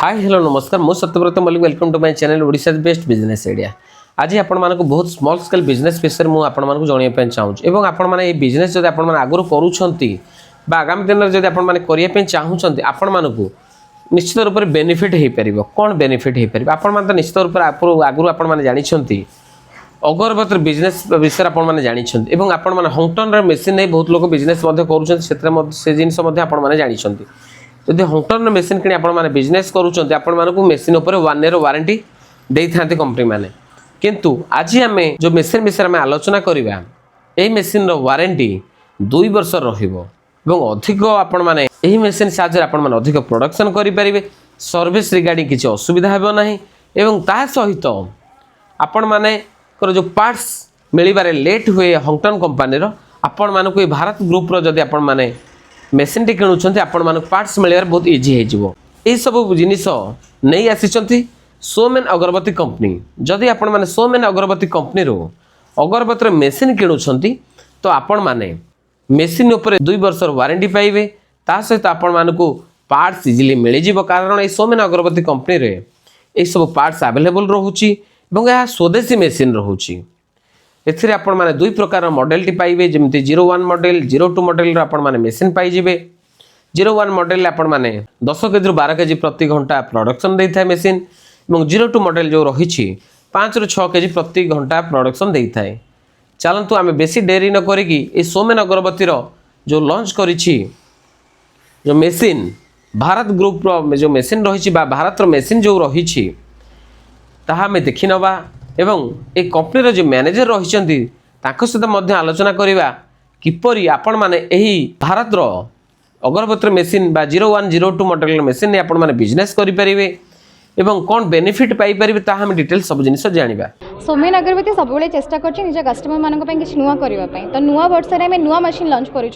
हाय hello नमस्कार मु Satyabrata Mallick welcome to my channel Odisha best business idea. आज आपण मानक बहुत स्मॉल स्केल बिजनेस विषय मु आपण मानक जणिया पे चाहूँ एवं आपण माने ए बिजनेस जदि आपण माने आगुर करूछंती बा आगामी दिन जदि आपण माने करिया पे चाहूछंती आपण मानक निश्चित रूप से बेनिफिट हे परिबो। कोन बेनिफिट हे परिबो आपण मान तो निश्चित रूप से आगुर आपण माने जानि छंती अगरबत्ती बिजनेस विषय आपण माने जानि छंती एवं आपण माने होंगटन रे मशीन नै बहुत लोग बिजनेस मध्ये करूछंती सेत्रे से जिंस मध्ये आपण माने जानि छंती जदि होंगटन मशीन कि आपने बिजनेस करूँ आपण मानक मशीन उपर 1 ईयर वारंटी दे था कंपनी मैंने किंतु आज आम जो मशीन विषय में आलोचना करवा यही मशीन वारंटी 2 वर्ष अधिक आपण माने यही मशीन साहाय्य आपण माने अधिक प्रोडक्शन करें सर्विस रिगार्डिंग किसी असुविधा हो ना एवं ता सहित आपण माने जो पार्ट्स मिलबारे लेट हुए होंगटन कंपनी आपण मानक भारत ग्रुप जदि आपण माने मेसीन टी किणुंट आपण मानक पार्ट्स मिलबार बहुत इजी हो सब जिनिस नहीं आसी सोमेन अगरबत्ती कंपनी जदि आपण माने सोमेन अगरबत्ती कंपनी रो अगरबत्ती मेसीन किणुंट तो आपण माने मेसीन उपर 2 वर्ष वारंटी पाइबे ता सहित आपण मानक पार्ट्स इजिली मिल जिवो कारण ए सोमेन अगरबत्ती कंपनी रे ए सब पार्ट्स अवेलेबल रहउची एवं यह स्वदेशी मेसीन रहउची। एथिरे आपण माने 2 प्रकार मॉडल टी पाइबे जेमति 01 मॉडल 02 मॉडल आपण माने मेसीन पाई जिवे। 01 मॉडल आपण माने 10 केजी 12 केजी प्रति घंटा प्रोडक्शन देई थाए मेसीन एवं 02 मॉडल जो रहिछि 5 ରୁ 6 केजी प्रति घंटा प्रोडक्शन देई थाए। चलंतु आमे बेसी देरी न करिकि ए सोमेन अगरबत्ती रो जो लॉन्च करिछि जो मेसीन भारत ग्रुप रो जो मेसीन रहिछि बा भारत रो मेसीन जो रहिछि ताहा में देखि नबा एवं ए कंपनी जो मैनेजर रही सहित मध्य आलोचना करवा किपरि आपण माने एही भारत रो अगरबत्ती मेसीन बा 01 02 मॉडल मेसीन आपण माने बिजनेस करि परिबे एवं कौन बेनिफिट पाई परिबे ताहा हम डिटेल सब जिनिस जानिबा। सोमेन अगरबत्ती सब चेष्टा कर निज कस्टमर मानक किसी नुआ करने तो नुआ वर्ष में नुआ मशीन लॉन्च कर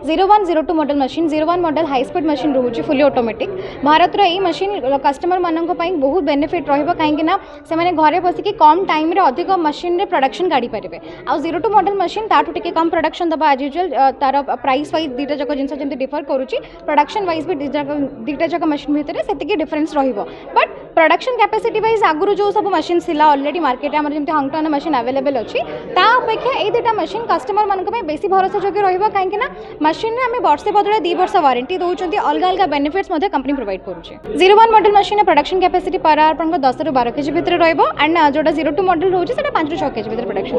01 02 model machine 01 model high speed machine रोचे फुली ऑटोमेटिक भारत रो मशीन कस्टमर मानक बहुत बेनिफिट रहिबो काहेकि ना से माने घरे बसिकी कम टाइम रे अधिक मशीन रे प्रोडक्शन गाड़ी पारे आ 02 मॉडल मशीन ताठू टिके कम प्रोडक्शन दबा एज यूजुअल तार प्राइस वाइज दीटा जक जिनस जेंति डिफर करूची प्रोडक्शन वाइज भी दीटा जक मशीन भितर सेतिकी डिफरेंस रहिबो बट प्रोडक्शन कैपेसिटी वाइज आगुरु जो सब मशीन सिला ऑलरेडी मार्केट में जमी होंगटन मशीन अवेलेबल अच्छी ता अपेक्षा ये दुटा मशीन कस्टमर मानक बेसी भरोसा योग्य रहिबो काहेकि ना मशीन में आम वर्षे बदले 2 वर्ष वारंटी दौरान अलग अलग बेनिफिट्स कंपनी प्रोवाइड करुचे। 01 model machine production capacity per hour 10 ରୁ 12 केजी भितर रहिबो एंड जोटा 02 मॉडल रोचे सेटा 5 ରୁ 6 केजी भितर प्रोडक्शन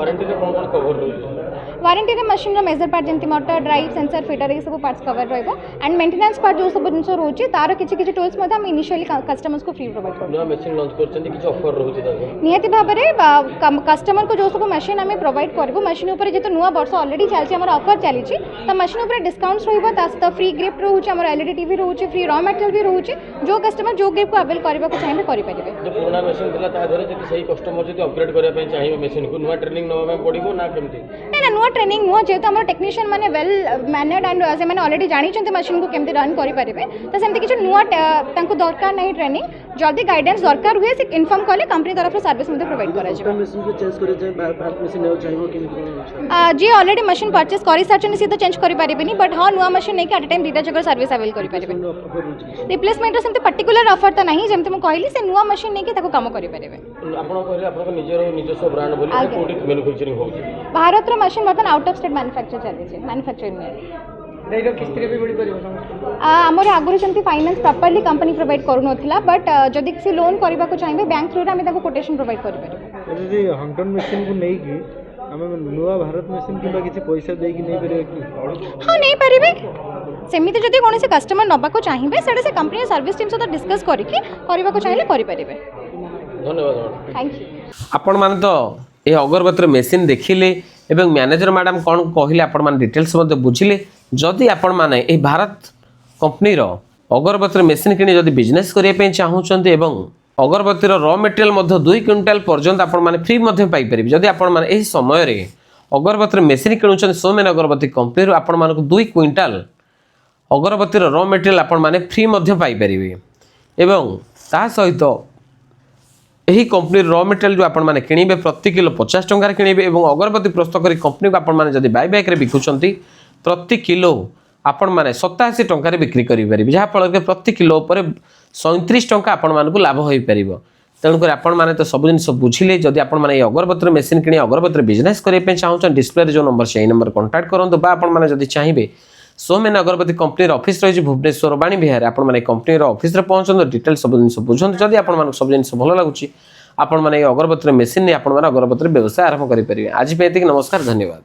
वारंटी रे मशीन रो मेजर पार्ट जेंति मोटर ड्राइव सेंसर फीडर ये सब पार्ट्स कवर रहिबो एंड मेंटेनेंस पार्ट जो सब जिंस रोचे तार किछि टूल्स मध्ये हम इनिशियली कस्टमर्स को फ्री प्रोवाइड करबो। नया मशीन लॉन्च करछन किछि ऑफर रहउछि ताको नियति भाबरे कस्टमर को जो सब मशीन आम प्रोवाइड करबो मशीन ऊपर जेतो नुआ वर्ष ऑलरेडी चलछि हमर ऑफर चलीछि त मशीन ऊपर डिस्काउंट्स रहिबो ता सहित फ्री गिफ्ट रहउछि हमर एलईडी टीवी रहउछि फ्री रॉ मटेरियल भी रहउछि जो कस्टमर जो गिफ्ट को अवेल करबा को चाहे करि परिबे। जो पुराना मशीन दिला ता धरे जति सही कस्टमर जति अपग्रेड करबा पय चाहिबो मशीन को नुआ ट्रेनिंग नवा में पडिबो ना केमति ना नुआ ट्रेनिंग नुआ जेतो हमर टेक्नीशियन माने वेल मैनर्ड एंड से माने ऑलरेडी जानि छथि मशीन को केमति रन करि परिबे त सेमति किछ नुआ तांको दरकार नहीं ट्रेनिंग जल्दी गाइडेंस दरकार हुए से इन्फॉर्म करले कंपनी तरफ से सर्विस मध्ये प्रोवाइड करा जे मशीन को चेंज करे जे भारत मशीन ने चाहिबो केमति जी ऑलरेडी मशीन परचेस करि साचन सी तो चेंज करि परिबेनी बट हां नुआ मशीन नै कि एट टाइम दीटा जगह सर्विस अवेल करि परिबे रिप्लेसमेंट रो सेमति पर्टिकुलर ऑफर त नहीं जेमति म कहली से नुआ मशीन नै कि ताको काम करि परिबे। आपण कहले आपण निजस्व ब्रांड बोली कोडी मैन्युफैक्चरिंग होउची भारत रो मशीन बर्तन आउट ऑफ स्टेट मैन्युफैक्चर चली छै मैन्युफैक्चरिंग में रेडो किस्ती भी बड़ी परिबो आमर आगुरी सेमति फाइनेंस प्रॉपर्ली कंपनी प्रोवाइड करू नथिला बट जदि किसी लोन करबा को चाहिबे बैंक थ्रू रे हम ताको कोटेशन प्रोवाइड करि परिबे। यदि होंगटन मशीन को नै कि हम नुआ भारत मशीन किबा किछि पैसा दे कि नै परिबे कि हां नै परिबे सेमिति जदि कोनोसी कस्टमर नबा को चाहिबे सेडे से कंपनी सर्विस टीम से डिस्कस करिकि करबा को चाहिले करि परिबे। धन्यवाद थैंक यू। आपण माने तो ए अगरबत्ती मेसीन देखिले एवं मैनेजर मैडम कौन कहले आपण माने डिटेल्स मध्ये बुझिले जदि आपण माने ए भारत कंपनी रो अगरबत्ती मेसीन किनी जदि बिजनेस करिया पे चाहूचंती एवं अगरबत्ती रो रॉ मटेरियल मध्ये 2 क्विंटल पर्यंत आपण माने फ्री मध्ये पाई परिबे जदि आपण माने एही समय रे अगरबत्ती मेसीन किनुचंती सोमेन अगरबत्ती कंपनी रो आपण माने 2 क्विंटल अगरबत्ती रो रॉ मटेरियल आपण माने फ्री मध्ये पाई परिबे एवं ता सहित यही कंपनी रॉ मटेरियल जो आपण माने किनिबे प्रति किलो 50 टंका किनिबे एवं अगरबत्ती प्रस्तुत करी कंपनी को आपण माने जदि बाय बैक रे बिकुचंती प्रति किलो आपण माने 87 टंका रे बिक्री करि परिबे जहा फल के प्रति किलो ऊपर 37 टंका आपण मानकु लाभ होई परिबो तेणुक आपण माने तो सब जिन बुझिले जदि आपण माने अगरबत्ती मेसिन किनी अगरबत्ती बिजनेस करे पे चाहू डिस्प्ले रे जो नंबर से नंबर कांटेक्ट करंतु बा आपण माने जदि चाहिबे सोमेन अगरबत्ती कंपनी ऑफिस रही भुवनेश्वर बाणी विहार आपण माने कंपनी ऑफिस रे पहुंचो डिटेल सब जिन बुझंतु जदि आपण माने सब जिन भलो लागुची आपण माने अगरबत्ती मेसिन ने आपण माने अगरबत्ती व्यवसाय आरंभ करि परिबे आज पे एतिक नमस्कार धन्यवाद।